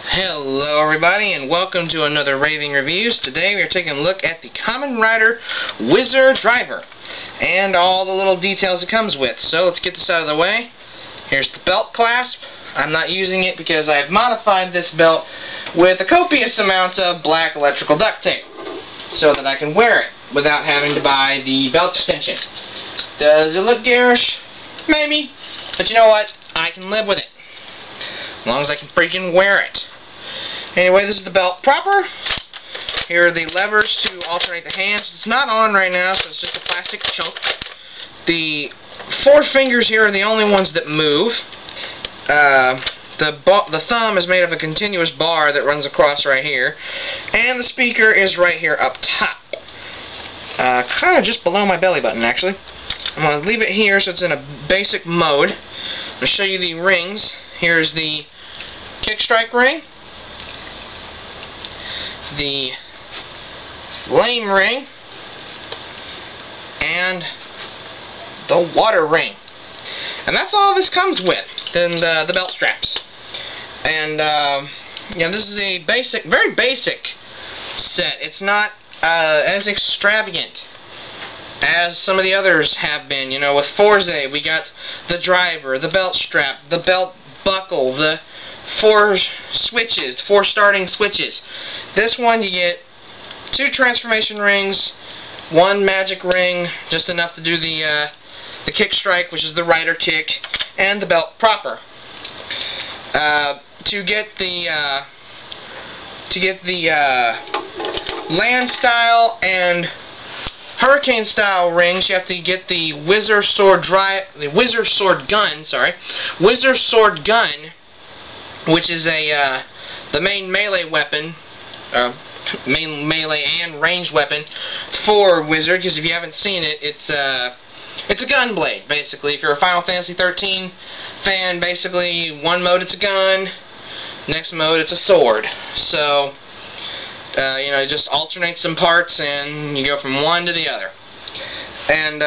Hello everybody, and welcome to another Raving Reviews. Today we are taking a look at the Kamen Rider wizardriver and all the little details it comes with. So let's get this out of the way. Here's the belt clasp. I'm not using it because I've modified this belt with a copious amounts of black electrical duct tape so that I can wear it without having to buy the belt extension. Does it look garish? Maybe. But you know what? I can live with it. As long as I can freaking wear it. Anyway, this is the belt proper. Here are the levers to alternate the hands. It's not on right now, so it's just a plastic chunk. The four fingers here are the only ones that move. The thumb is made of a continuous bar that runs across right here. And the speaker is right here up top. Kind of just below my belly button, actually. I'm going to leave it here so it's in a basic mode. I'm going to show you the rings. Here's the kick strike ring, the flame ring, and the water ring. And that's all this comes with. Then the belt straps. And yeah, this is a basic, very basic set. It's not as extravagant as some of the others have been. You know, with Forza, we got the driver, the belt strap, the belt buckle, the four starting switches. This one you get 2 transformation rings, 1 magic ring, just enough to do the kick strike, which is the rider kick, and the belt proper. To get the land style and hurricane style rings, you have to get the wizard sword gun, which is the main melee weapon, main melee and ranged weapon for wizard. Because if you haven't seen it, it's a gun blade basically. If you're a Final Fantasy 13 fan, basically one mode it's a gun, next mode it's a sword. So you know, just alternate some parts and you go from one to the other. And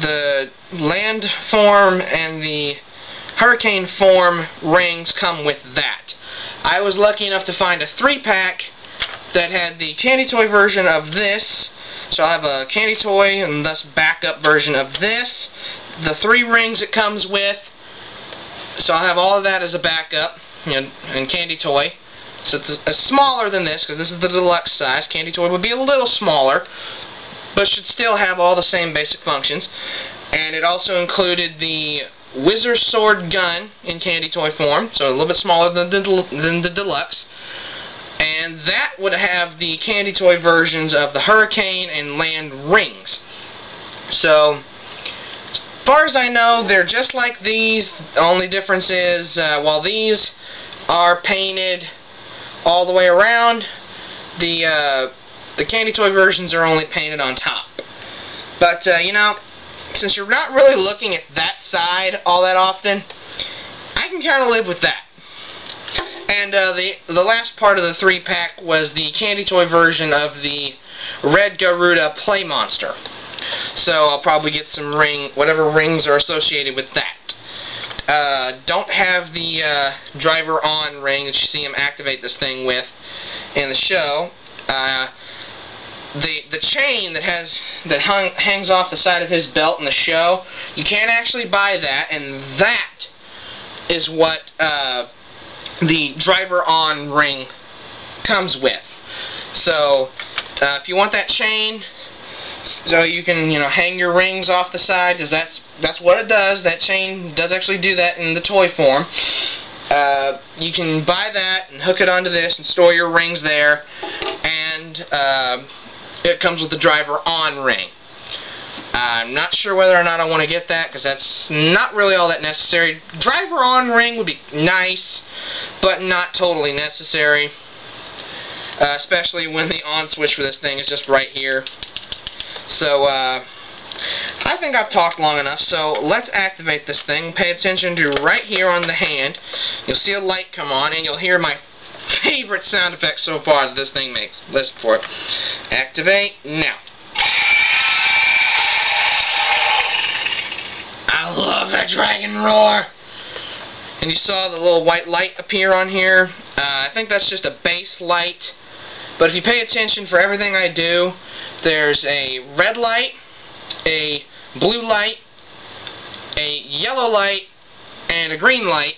the land form and the hurricane form rings come with that. I was lucky enough to find a 3-pack that had the candy toy version of this. So I have a candy toy and thus backup version of this. The 3 rings it comes with. So I have all of that as a backup, you know, and candy toy. So it's smaller than this, because this is the deluxe size. Candy toy would be a little smaller, but should still have all the same basic functions. And it also included the wizard sword gun in candy toy form, so a little bit smaller than the deluxe. And that would have the candy toy versions of the hurricane and land rings. So as far as I know, they're just like these. The only difference is while these are painted all the way around, the candy toy versions are only painted on top. But you know, since you're not really looking at that side all that often, I can kind of live with that. And the last part of the 3-pack was the candy toy version of the Red Garuda Play Monster. So I'll probably get some whatever rings are associated with that. Don't have the driver on ring that you see him activate this thing with in the show. The chain that hangs off the side of his belt in the show, you can't actually buy that, and that is what the driver on ring comes with. So if you want that chain, so you can, you know, hang your rings off the side, because that's what it does. That chain does actually do that in the toy form. You can buy that and hook it onto this and store your rings there, and it comes with the driver on ring. I'm not sure whether or not I want to get that, because that's not really all that necessary. Driver on ring would be nice, but not totally necessary, especially when the on switch for this thing is just right here. So I think I've talked long enough, so let's activate this thing. Pay attention to right here on the hand. You'll see a light come on, and you'll hear my favorite sound effect so far that this thing makes. Listen for it. Activate now. I love that dragon roar. And you saw the little white light appear on here. I think that's just a base light. But if you pay attention for everything I do, there's a red light, a blue light, a yellow light, and a green light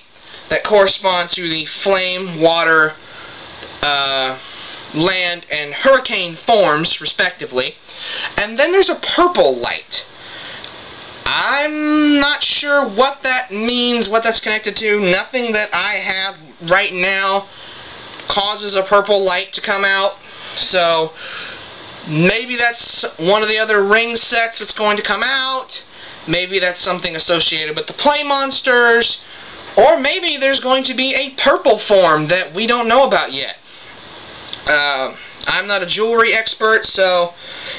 that correspond to the flame, water, land, and hurricane forms, respectively. And then there's a purple light. I'm not sure what that means, what that's connected to. Nothing that I have right now causes a purple light to come out. So maybe that's one of the other ring sets that's going to come out. Maybe that's something associated with the play monsters. Or maybe there's going to be a purple form that we don't know about yet. I'm not a jewelry expert, so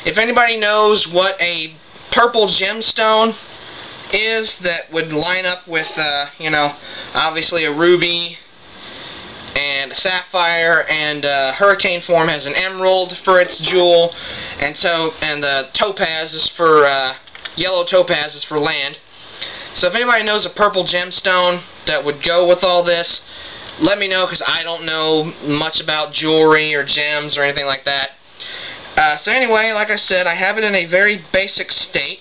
if anybody knows what a purple gemstone is that would line up with, you know, obviously a ruby and a sapphire, and hurricane form has an emerald for its jewel, and the topaz is for yellow topaz is for land. So if anybody knows a purple gemstone that would go with all this, let me know, because I don't know much about jewelry or gems or anything like that. So anyway, like I said, I have it in a very basic state.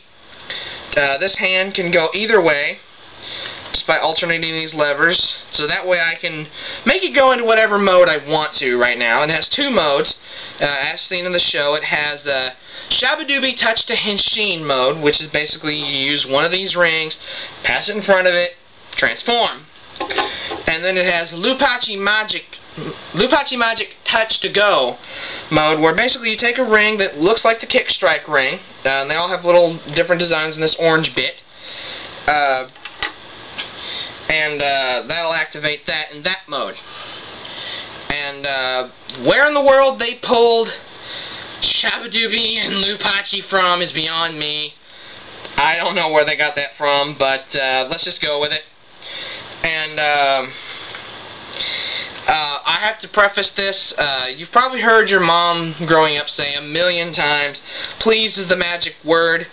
This hand can go either way just by alternating these levers, so that way I can make it go into whatever mode I want to right now. And it has two modes, as seen in the show. It has Shabadooby Touch to Henshin mode, which is basically you use one of these rings, pass it in front of it, transform. And then it has Lupachi Magic Touch to Go mode, where basically you take a ring that looks like the Kick Strike ring, and they all have little different designs in this orange bit, and that'll activate that in that mode. And where in the world they pulled Shabadooby and Lupachi from is beyond me. I don't know where they got that from, but let's just go with it. And I have to preface this, you've probably heard your mom growing up say a million times, please is the magic word.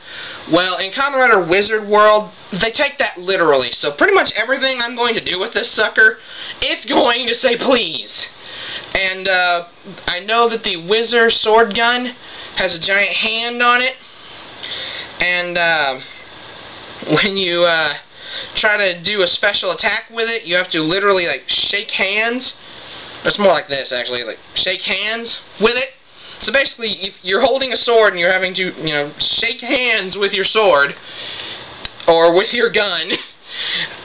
Well, in Kamen Rider Wizard World, they take that literally, so pretty much everything I'm going to do with this sucker, it's going to say please. And I know that the Wizard sword gun has a giant hand on it, and when you try to do a special attack with it, you have to literally like shake hands. It's more like this, actually, like shake hands with it. So basically, if you're holding a sword and you're having to, you know, shake hands with your sword or with your gun,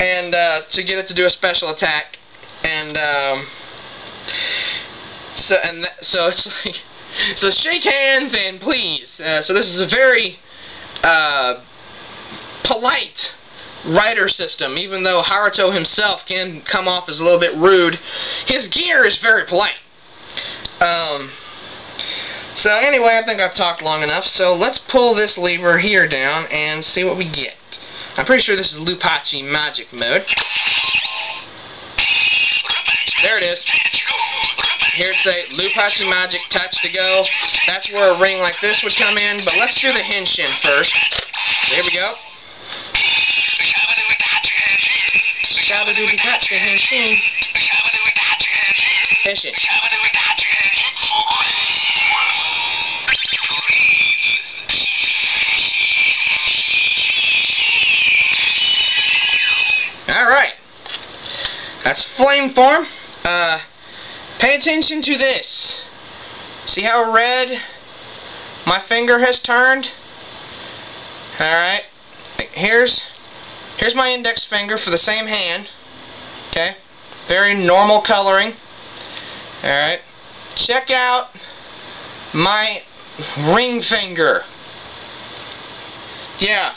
and to get it to do a special attack, and so it's like, so shake hands and please. So this is a very polite rider system, even though Haruto himself can come off as a little bit rude. His gear is very polite. So anyway, I think I've talked long enough, so let's pull this lever here down and see what we get. I'm pretty sure this is Lupachi Magic mode. There it is. Here it says Lupachi Magic Touch to Go. That's where a ring like this would come in, but let's do the Henshin first. There we go. Shabadooby Touch to Henshin. Henshin. Alright. That's flame form. Pay attention to this. See how red my finger has turned? Alright. Here's my index finger for the same hand. Okay? Very normal coloring. Alright. Check out my ring finger. Yeah.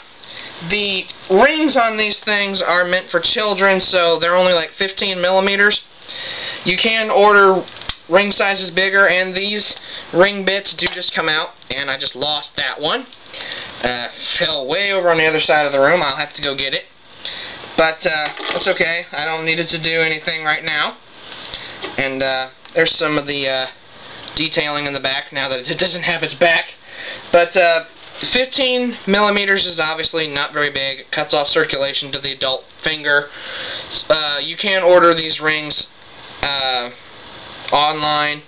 The rings on these things are meant for children, so they're only like 15 millimeters. You can order ring sizes bigger, and these ring bits do just come out, and I just lost that one. Fell way over on the other side of the room. I'll have to go get it. But that's okay. I don't need it to do anything right now. And there's some of the detailing in the back now that it doesn't have its back. But 15 millimeters is obviously not very big. It cuts off circulation to the adult finger. You can order these rings online.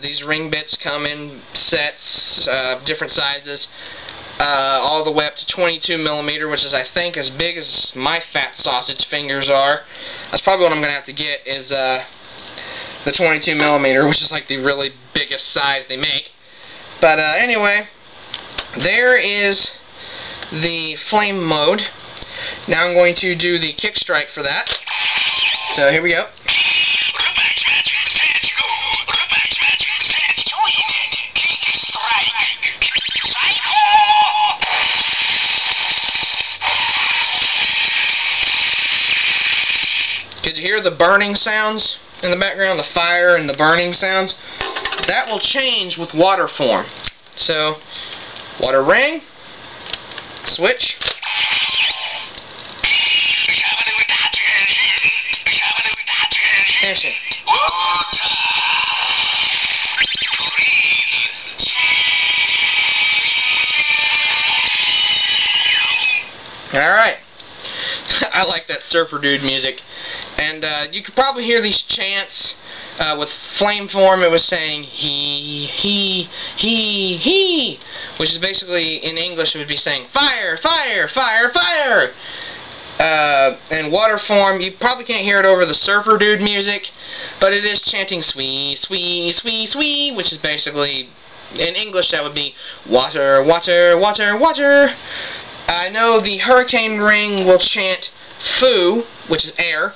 These ring bits come in sets, different sizes, all the way up to 22 millimeter, which is, I think, as big as my fat sausage fingers are. That's probably what I'm going to have to get, is the 22 millimeter, which is like the really biggest size they make. But anyway, there is the flame mode. Now I'm going to do the kick strike for that. So here we go. Did you hear the burning sounds in the background? The fire and the burning sounds? That will change with water form. So, water ring, switch. Action. Alright. I like that surfer dude music. And you could probably hear these chants. With flame form, it was saying he, which is basically, in English, it would be saying fire, fire, fire, fire. In water form, you probably can't hear it over the surfer dude music, but it is chanting swee, swee, swee, swee, which is basically, in English, that would be water, water, water, water. I know the hurricane ring will chant foo, which is air.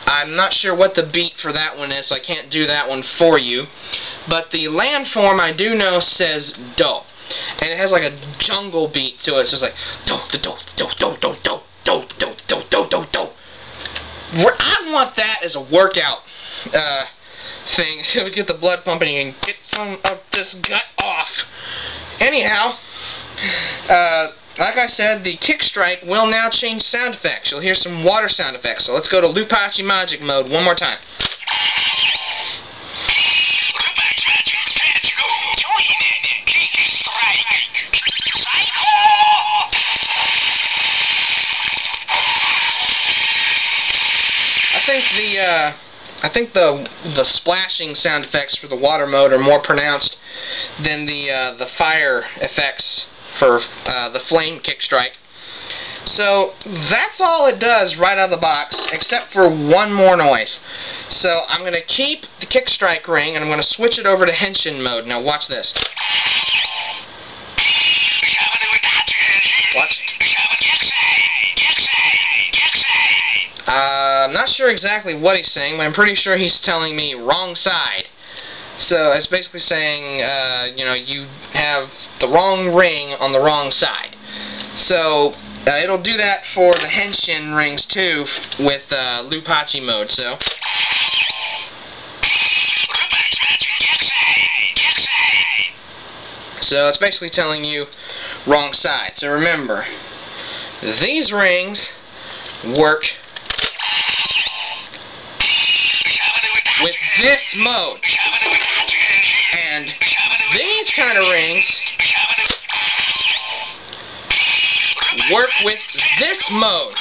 I'm not sure what the beat for that one is, so I can't do that one for you. But the land form, I do know, says do. And it has like a jungle beat to it, so it's like do, do, do, do, do, do, do, do, do, do, do, do, do. I want that as a workout thing. It would get the blood pumping and get some of this gut off. Anyhow, like I said, the kick strike will now change sound effects. You'll hear some water sound effects. So let's go to Lupachi Magic mode one more time. I think the splashing sound effects for the water mode are more pronounced than the fire effects for the flame kick strike. So that's all it does right out of the box, except for one more noise. So I'm going to keep the kick strike ring and I'm going to switch it over to henshin mode. Now watch this. Watch. I'm not sure exactly what he's saying, but I'm pretty sure he's telling me wrong side. So it's basically saying, you know, you have the wrong ring on the wrong side. So it'll do that for the henshin rings too with Lupachi mode. So it's basically telling you wrong side. So remember, these rings work with this mode, and these kind of rings work with this mode.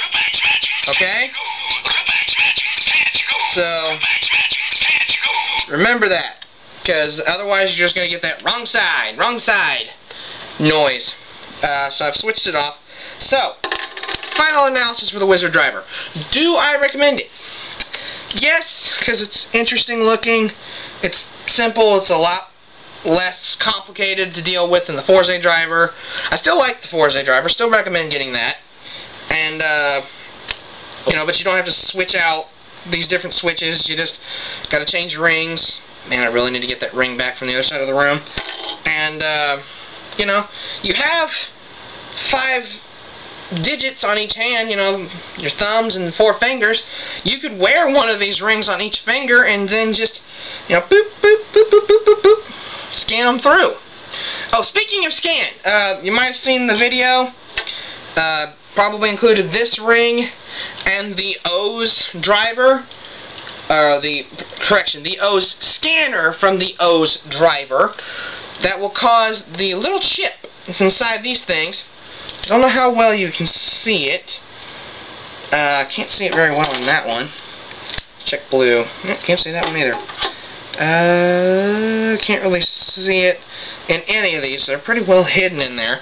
Okay? So remember that, because otherwise you're just going to get that wrong side noise. So I've switched it off. So, final analysis for the Wizard Driver. Do I recommend it? Yes, because it's interesting looking, it's simple, it's a lot less complicated to deal with than the Forza Driver. I still like the Forza Driver, still recommend getting that. And, you know, but you don't have to switch out these different switches, you just gotta change rings. Man, I really need to get that ring back from the other side of the room. And, you know, you have 5 digits on each hand, you know, your thumbs and 4 fingers. You could wear one of these rings on each finger and then just, you know, boop, boop, boop, boop, boop, boop, boop, scan them through. Oh, speaking of scan, you might have seen the video, probably included this ring and the O's driver, the O's scanner from the O's driver that will cause the little chip is inside these things. I don't know how well you can see it. Can't see it very well in that one. Check blue. Can't see that one either. Can't really see it in any of these. They're pretty well hidden in there.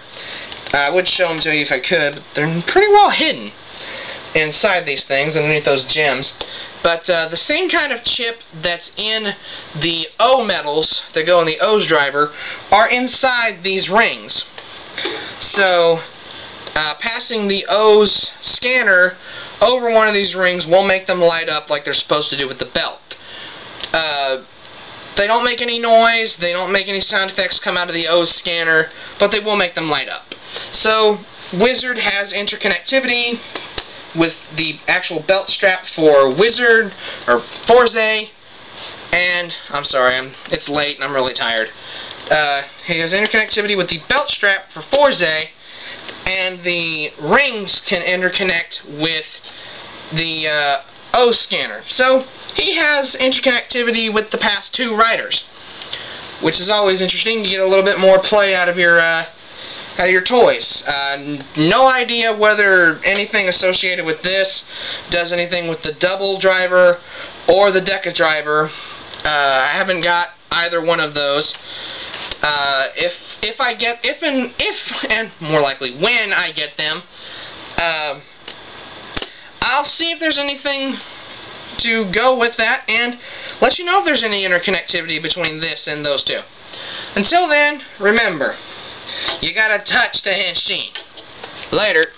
I would show them to you if I could, but they're pretty well hidden inside these things, underneath those gems. But the same kind of chip that's in the O metals that go in the wizardriver are inside these rings. So passing the O's scanner over one of these rings will make them light up like they're supposed to do with the belt. They don't make any noise, they don't make any sound effects come out of the O's scanner, but they will make them light up. So Wizard has interconnectivity with the actual belt strap for Wizard, or Forze, and, I'm sorry, it's late and I'm really tired. He has interconnectivity with the belt strap for Forze, and the rings can interconnect with the O scanner. So he has interconnectivity with the past two riders, which is always interesting. You get a little bit more play out of your toys. No idea whether anything associated with this does anything with the double driver or the deca driver. I haven't got either one of those. If and more likely when I get them, I'll see if there's anything to go with that and let you know if there's any interconnectivity between this and those two. Until then, remember, you gotta touch the machine. Later.